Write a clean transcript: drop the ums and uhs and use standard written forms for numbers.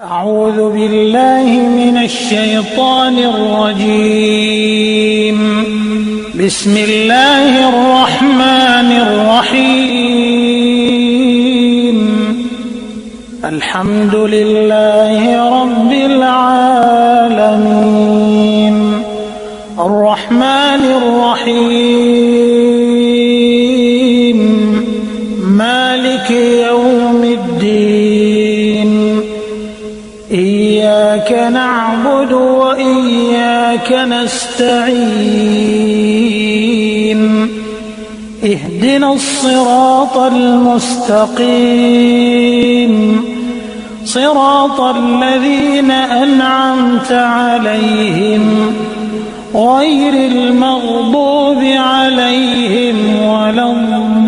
أعوذ بالله من الشيطان الرجيم. بسم الله الرحمن الرحيم. الحمد لله رب العالمين الرحمن الرحيم مالك يوم الدين. إياك نعبد وإياك نستعين. اهدنا الصراط المستقيم صراط الذين أنعمت عليهم غير المغضوب عليهم ولا الضالين.